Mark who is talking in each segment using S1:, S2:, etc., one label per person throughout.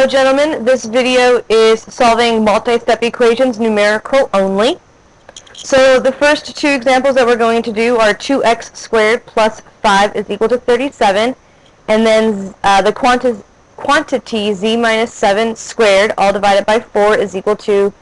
S1: Hello gentlemen, this video is solving multi-step equations numerical only. So the first two examples that we're going to do are 2x squared plus 5 is equal to 37, and then the quantity z minus 7 squared all divided by 4 is equal to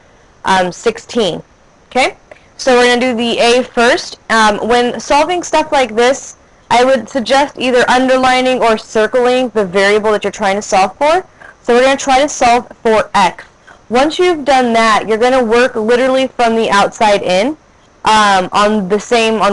S1: 16. Okay, so we're going to do the A first. When solving stuff like this, I would suggest either underlining or circling the variable that you're trying to solve for. So we're going to try to solve for x. Once you've done that, you're going to work literally from the outside in on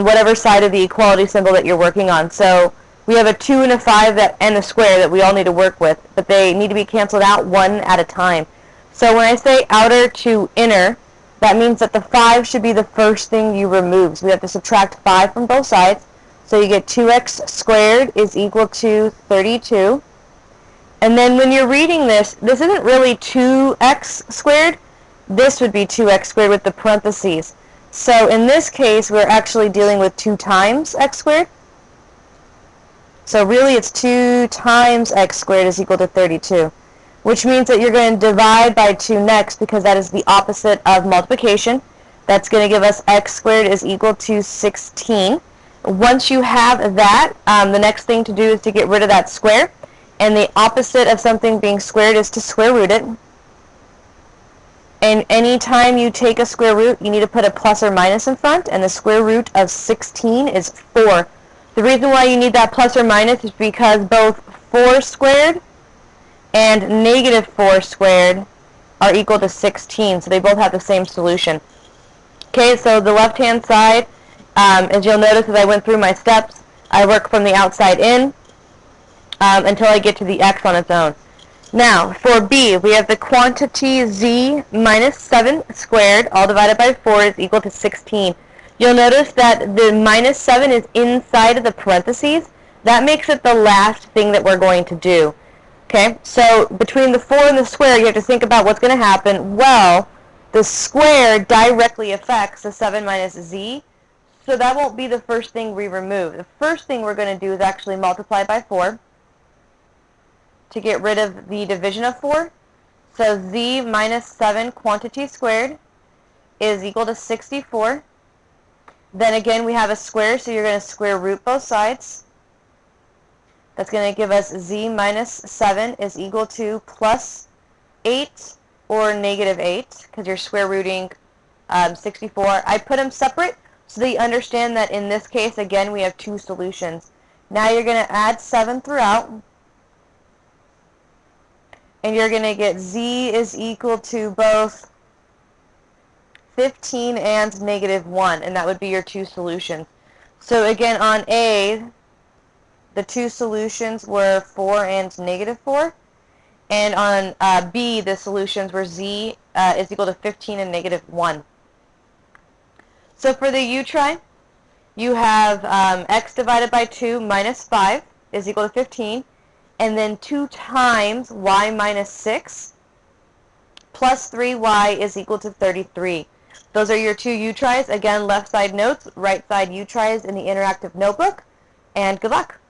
S1: whatever side of the equality symbol that you're working on. So we have a 2 and a 5 and a square that we all need to work with, but they need to be canceled out one at a time. So when I say outer to inner, that means that the 5 should be the first thing you remove. So we have to subtract 5 from both sides. So you get 2x squared is equal to 32. And then when you're reading this isn't really 2x squared. This would be 2x squared with the parentheses. So in this case, we're actually dealing with 2 times x squared. So really it's 2 times x squared is equal to 32, which means that you're going to divide by 2 next, because that is the opposite of multiplication. That's going to give us x squared is equal to 16. Once you have that, the next thing to do is to get rid of that square. And the opposite of something being squared is to square root it. And any time you take a square root, you need to put a plus or minus in front, and the square root of 16 is 4. The reason why you need that plus or minus is because both 4 squared and negative 4 squared are equal to 16, so they both have the same solution. Okay, so the left-hand side, as you'll notice as I went through my steps, I work from the outside in until I get to the x on its own. Now, for b, we have the quantity z minus 7 squared, all divided by 4, is equal to 16. You'll notice that the minus 7 is inside of the parentheses. That makes it the last thing that we're going to do. Okay, so between the 4 and the square, you have to think about what's going to happen. Well, the square directly affects the 7 minus z, so that won't be the first thing we remove. The first thing we're going to do is actually multiply by 4. To get rid of the division of 4. So z minus 7 quantity squared is equal to 64. Then again we have a square, so you're going to square root both sides. That's going to give us z minus 7 is equal to plus 8 or negative 8, because you're square rooting 64. I put them separate so that you understand that in this case, again, we have 2 solutions. Now you're going to add 7 throughout. And you're going to get z is equal to both 15 and negative 1, and that would be your 2 solutions. So again, on A, the 2 solutions were 4 and negative 4, and on B, the solutions were z is equal to 15 and negative 1. So for the U try, you have x divided by 2 minus 5 is equal to 15. And then 2 times y minus 6 plus 3y is equal to 33. Those are your 2 U tries. Again, left side notes, right side U tries in the interactive notebook. And good luck.